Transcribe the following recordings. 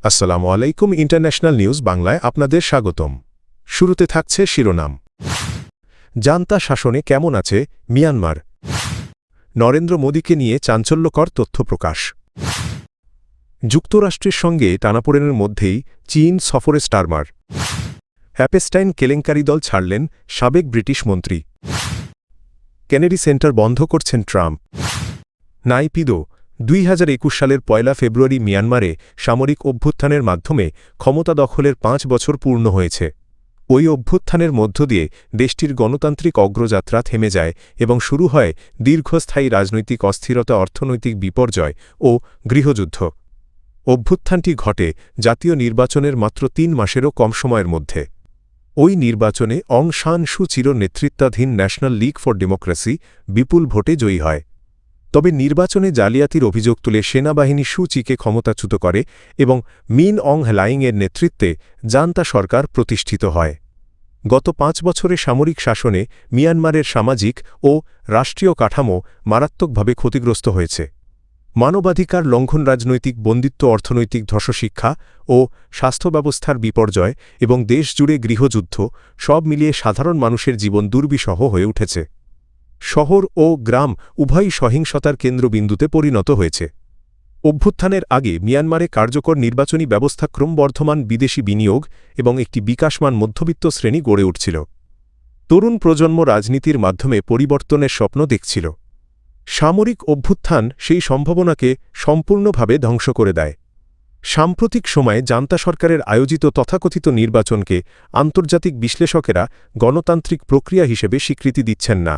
আসসালামু আলাইকুম international news বাংলায় আপনাদের স্বাগতম। শুরুতে থাকছে শিরোনাম। জান্তা শাসনে কেমন আছে মিয়ানমার? নরেন্দ্র মোদীকে নিয়ে চাঞ্চল্যকর তথ্য প্রকাশ। যুক্তরাষ্ট্রের সঙ্গে টানাপোড়েনের মধ্যেই চীন সফরে স্টারমার। অ্যাপেস্টাইন কেলেঙ্কারি দল ছাড়লেন সাবেক ব্রিটিশ মন্ত্রী। কেনেডি সেন্টার বন্ধ করছেন ট্রাম্প। নাইপিদো 2021 সালের 1 ফেব্রুয়ারি মিয়ানমারে সামরিক অভ্যুত্থানের মাধ্যমে ক্ষমতা দখলের 5 বছর পূর্ণ হয়েছে। ওই অভ্যুত্থানের মধ্য দিয়ে দেশটির গণতান্ত্রিক অগ্রযাত্রা থেমে যায় এবং শুরু হয় দীর্ঘস্থায়ী রাজনৈতিক অস্থিরতা, অর্থনৈতিক বিপর্যয় ও গৃহযুদ্ধ। অভ্যুত্থানটি ঘটে জাতীয় নির্বাচনের মাত্র 3 মাসেরও কম সময়ের মধ্যে। ওই নির্বাচনে অং সান সু চির নেতৃত্বাধীন ন্যাশনাল লীগ ফর ডেমোক্রেসি বিপুল ভোটে জয়ী হয়। তবে নির্বাচনে জালিয়াতির অভিযোগ তুলে সেনাবাহিনী সু চিকে ক্ষমতাচ্যুত করে এবং মিন অং হ্লাইংয়ের নেতৃত্বে জান্তা সরকার প্রতিষ্ঠিত হয়। গত 5 বছরে সামরিক শাসনে মিয়ানমারের সামাজিক ও রাষ্ট্রীয় কাঠামো মারাত্মকভাবে ক্ষতিগ্রস্ত হয়েছে। মানবাধিকার লঙ্ঘন, রাজনৈতিক বন্দিত্ব, অর্থনৈতিক ধ্বংসশিক্ষা ও স্বাস্থ্য ব্যবস্থার বিপর্যয় এবং দেশজুড়ে গৃহযুদ্ধ সব মিলিয়ে সাধারণ মানুষের জীবন দুর্বিষহ হয়ে উঠেছে। শহর ও গ্রাম উভয়ই সহিংসতার কেন্দ্রবিন্দুতে পরিণত হয়েছে। অভ্যুত্থানের আগে মিয়ানমারে কার্যকর নির্বাচনী ব্যবস্থা, ক্রমবর্ধমান বিদেশি বিনিয়োগ এবং একটি বিকাশমান মধ্যবিত্ত শ্রেণী গড়ে উঠছিল। তরুণ প্রজন্ম রাজনীতির মাধ্যমে পরিবর্তনের স্বপ্ন দেখছিল। সামরিক অভ্যুত্থান সেই সম্ভাবনাকে সম্পূর্ণভাবে ধ্বংস করে দেয়। সাম্প্রতিক সময়ে জান্তা সরকারের আয়োজিত তথাকথিত নির্বাচনকে আন্তর্জাতিক বিশ্লেষকেরা গণতান্ত্রিক প্রক্রিয়া হিসেবে স্বীকৃতি দিচ্ছেন না।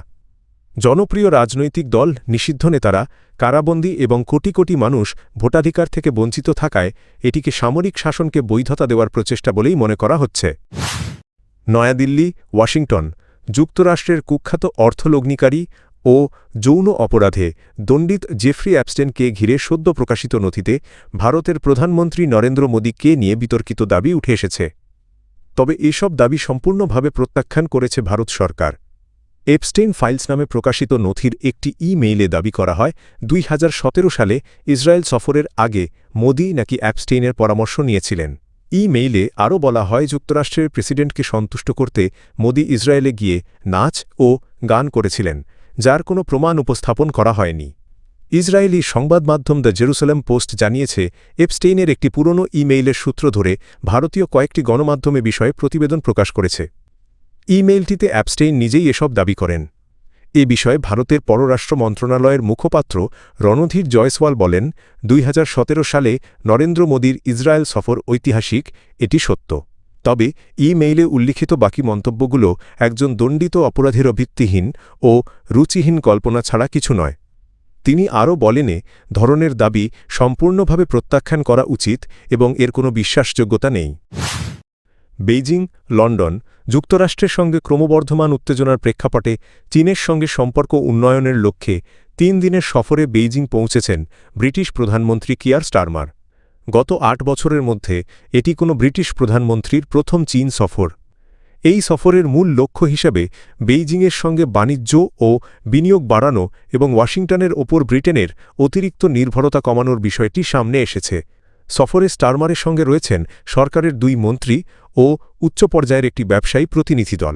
জনপ্রিয় রাজনৈতিক দল, নিষিদ্ধ নেতারা কারাবন্দী এবং কোটি কোটি মানুষ ভোটাধিকার থেকে বঞ্চিত থাকায় এটিকে সামরিক শাসনকে বৈধতা দেওয়ার প্রচেষ্টা বলেই মনে করা হচ্ছে। নয়াদিল্লি, ওয়াশিংটন। যুক্তরাষ্ট্রের কুখ্যাত অর্থলগ্নিকারী ও যৌন অপরাধে দণ্ডিত জেফ্রি অ্যাপস্টেনকে ঘিরে সদ্য প্রকাশিত নথিতে ভারতের প্রধানমন্ত্রী নরেন্দ্র মোদীকে নিয়ে বিতর্কিত দাবি উঠে এসেছে। তবে এসব দাবি সম্পূর্ণভাবে প্রত্যাখ্যান করেছে ভারত সরকার। এপস্টেইন ফাইলস নামে প্রকাশিত নথির একটি ই-মেইলে দাবি করা হয় 2017 সালে ইসরায়েল সফরের আগে মোদি নাকি অ্যাপস্টেইনের পরামর্শ নিয়েছিলেন। ই-মেইলে আরও বলা হয়, যুক্তরাষ্ট্রের প্রেসিডেন্টকে সন্তুষ্ট করতে মোদি ইসরায়েলে গিয়ে নাচ ও গান করেছিলেন, যার কোনো প্রমাণ উপস্থাপন করা হয়নি। ইসরায়েলি সংবাদ মাধ্যম দ্য জেরুসালেম পোস্ট জানিয়েছে, এপস্টেইনের একটি পুরনো ই-মেইলের সূত্র ধরে ভারতীয় কয়েকটি গণমাধ্যমে বিষয়ে প্রতিবেদন প্রকাশ করেছে। ই-মেইলটিতে অ্যাপস্টেইন নিজেই এসব দাবি করেন। এ বিষয়ে ভারতের পররাষ্ট্র মন্ত্রণালয়ের মুখপাত্র রণধীর জয়সওয়াল বলেন, 2017 সালে নরেন্দ্র মোদীর ইসরায়েল সফর ঐতিহাসিক, এটি সত্য। তবে ই-মেইলে উল্লিখিত বাকি মন্তব্যগুলো একজন দণ্ডিত অপরাধীর ভিত্তিহীন ও রুচিহীন কল্পনা ছাড়া কিছু নয়। তিনি আরও বলেন, ধরনের দাবি সম্পূর্ণভাবে প্রত্যাখ্যান করা উচিত এবং এর কোনো বিশ্বাসযোগ্যতা নেই। Beijing, London. যুক্তরাষ্ট্রের সঙ্গে ক্রমবর্ধমান উত্তেজনার প্রেক্ষাপটে চীনের সঙ্গে সম্পর্ক উন্নয়নের লক্ষ্যে 3 দিনের সফরে বেইজিং পৌঁছেছেন ব্রিটিশ প্রধানমন্ত্রী কিয়ার স্টারমার। গত 8 বছরের মধ্যে এটি কোনো ব্রিটিশ প্রধানমন্ত্রীর প্রথম চীন সফর। এই সফরের মূল লক্ষ্য হিসেবে বেইজিংয়ের সঙ্গে বাণিজ্য ও বিনিয়োগ বাড়ানো এবং ওয়াশিংটনের ওপর ব্রিটেনের অতিরিক্ত নির্ভরতা কমানোর বিষয়টি সামনে এসেছে। সফরে স্টারমারের সঙ্গে রয়েছেন সরকারের 2 মন্ত্রী ও উচ্চ পর্যায়ের একটি ব্যবসায়ী প্রতিনিধি দল।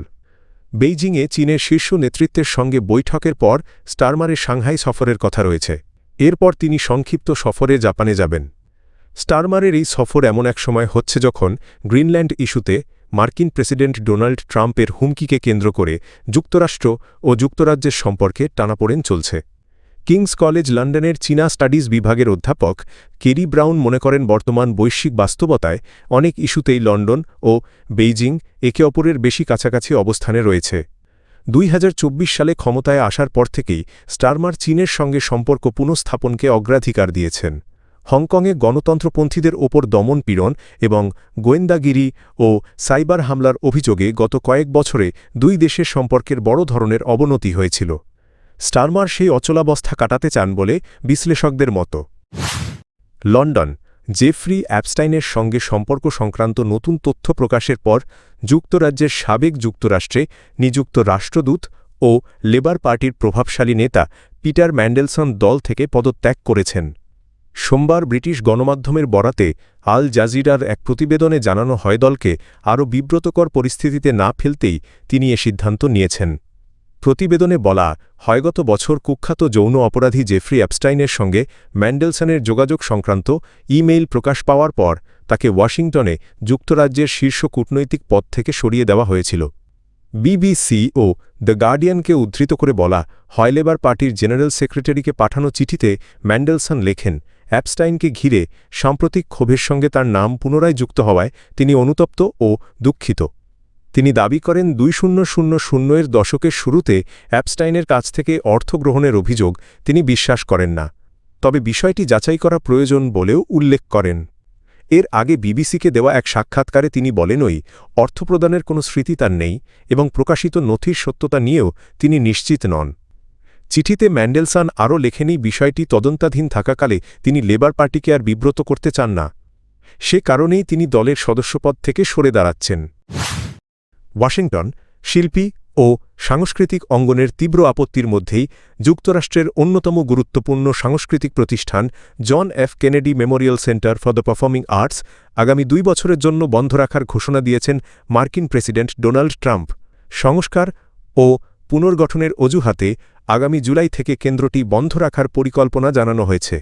বেইজিংয়ে চীনের শীর্ষ নেতৃত্বের সঙ্গে বৈঠকের পর স্টারমারের সাংহাই সফরের কথা রয়েছে। এরপর তিনি সংক্ষিপ্ত সফরে জাপানে যাবেন। স্টারমারের এই সফর এমন এক সময় হচ্ছে যখন গ্রিনল্যান্ড ইস্যুতে মার্কিন প্রেসিডেন্ট ডোনাল্ড ট্রাম্পের হুমকিকে কেন্দ্র করে যুক্তরাষ্ট্র ও যুক্তরাজ্যের সম্পর্কে টানাপোড়েন চলছে। কিংস কলেজ লন্ডনের চীনা স্টাডিজ বিভাগের অধ্যাপক কেরি ব্রাউন মনে করেন, বর্তমান বৈশ্বিক বাস্তবতায় অনেক ইস্যুতেই লন্ডন ও বেইজিং একে অপরের বেশি কাছাকাছি অবস্থানে রয়েছে। 2024 সালে ক্ষমতায় আসার পর থেকেই স্টারমার চীনের সঙ্গে সম্পর্ক পুনঃস্থাপনকে অগ্রাধিকার দিয়েছেন। হংকংয়ে গণতন্ত্রপন্থীদের ওপর দমন-পীড়ন এবং গোয়েন্দাগিরি ও সাইবার হামলার অভিযোগে গত কয়েক বছরে 2 দেশের সম্পর্কের বড় ধরনের অবনতি হয়েছিল। স্টারমার সেই অচলাবস্থা কাটাতে চান বলে বিশ্লেষকদের মতো। লন্ডন। জেফ্রি অ্যাপস্টাইনের সঙ্গে সম্পর্ক সংক্রান্ত নতুন তথ্য প্রকাশের পর যুক্তরাজ্যের সাবেক যুক্তরাষ্ট্রে নিযুক্ত রাষ্ট্রদূত ও লেবার পার্টির প্রভাবশালী নেতা পিটার ম্যান্ডেলসন দল থেকে পদত্যাগ করেছেন। সোমবার ব্রিটিশ গণমাধ্যমের বরাতে আল জাজিরার এক প্রতিবেদনে জানানো হয় দলকে আরও বিব্রতকর পরিস্থিতিতে না ফেলতেই তিনি এ সিদ্ধান্ত নিয়েছেন। প্রতিবেদনে বলা হয়, গত বছর কুখ্যাত যৌন অপরাধী জেফ্রি অ্যাপস্টাইনের সঙ্গে ম্যান্ডেলসনের যোগাযোগ সংক্রান্ত ইমেইল প্রকাশ পাওয়ার পর তাকে ওয়াশিংটনে যুক্তরাজ্যের শীর্ষ কূটনৈতিক পদ থেকে সরিয়ে দেওয়া হয়েছিল। বিবিসি ও দ্য গার্ডিয়ানকে উদ্ধৃত করে বলা হয়, লেবার পার্টির জেনারেল সেক্রেটারিকে পাঠানো চিঠিতে ম্যান্ডেলসন লেখেন, অ্যাপস্টাইনকে ঘিরে সাম্প্রতিক ক্ষোভের সঙ্গে তার নাম পুনরায় যুক্ত হওয়ায় তিনি অনুতপ্ত ও দুঃখিত। তিনি দাবি করেন 2000 এর দশকের শুরুতে অ্যাপস্টাইনের কাছ থেকে অর্থ গ্রহণের অভিযোগ তিনি বিশ্বাস করেন না, তবে বিষয়টি যাচাই করা প্রয়োজন বলেও উল্লেখ করেন। এর আগে বিবিসিকে দেওয়া এক সাক্ষাৎকারে তিনি বলেনই, অর্থপ্রদানের কোনো স্মৃতি তার নেই এবং প্রকাশিত নথির সত্যতা নিয়েও তিনি নিশ্চিত নন। চিঠিতে ম্যান্ডেলসন আরও লেখেনি, বিষয়টি তদন্তাধীন থাকাকালে তিনি লেবার পার্টিকে আর বিব্রত করতে চান না, সে কারণেই তিনি দলের সদস্যপদ থেকে সরে দাঁড়াচ্ছেন। ওয়াশিংটন শিল্পী ও সাংস্কৃতিক অঙ্গনের তীব্র আপত্তির মধ্যেই যুক্তরাষ্ট্রের অন্যতম গুরুত্বপূর্ণ সাংস্কৃতিক প্রতিষ্ঠান John F Kennedy Memorial Center for the Performing Arts আগামী 2 বছরের জন্য বন্ধ রাখার ঘোষণা দিয়েছেন মার্কিন প্রেসিডেন্ট ডোনাল্ড ট্রাম্প। সংস্কার ও পুনর্গঠনের অজুহাতে আগামী জুলাই থেকে কেন্দ্রটি বন্ধ রাখার পরিকল্পনা জানানো হয়েছে।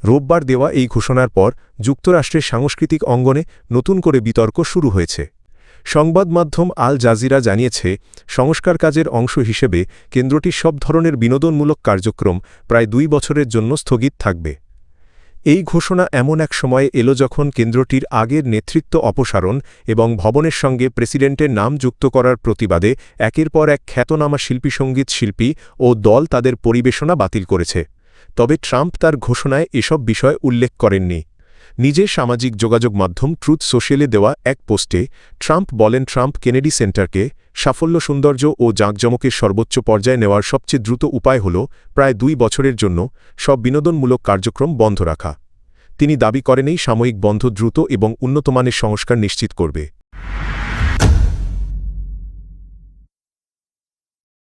রোববার দেওয়া এই ঘোষণার পর যুক্তরাষ্ট্রের সাংস্কৃতিক অঙ্গনে নতুন করে বিতর্ক শুরু হয়েছে। সংবাদ মাধ্যম আল জাজিরা জানিয়েছে, সংস্কার কাজের অংশ হিসেবে কেন্দ্রটির সব ধরনের বিনোদনমূলক কার্যক্রম প্রায় 2 বছরের জন্য স্থগিত থাকবে। এই ঘোষণা এমন এক সময়ে এলো যখন কেন্দ্রটির আগের নেতৃত্ব অপসারণ এবং ভবনের সঙ্গে প্রেসিডেন্টের নাম যুক্ত করার প্রতিবাদে একের পর এক খ্যাতনামা সঙ্গীত শিল্পী ও দল তাদের পরিবেশনা বাতিল করেছে। তবে ট্রাম্প তার ঘোষণায় এসব বিষয় উল্লেখ করেননি। নিজের সামাজিক যোগাযোগ মাধ্যম ট্রুথ সোশ্যালে দেওয়া এক পোস্টে ট্রাম্প বলেন, ট্রাম্প কেনেডি সেন্টারকে সাফল্য, সৌন্দর্য ও জাঁকজমকের সর্বোচ্চ পর্যায়ে নেওয়ার সবচেয়ে দ্রুত উপায় হল প্রায় 2 বছরের জন্য সব বিনোদনমূলক কার্যক্রম বন্ধ রাখা। তিনি দাবি করেন, এই সাময়িক বন্ধ দ্রুত এবং উন্নতমানের সংস্কার নিশ্চিত করবে।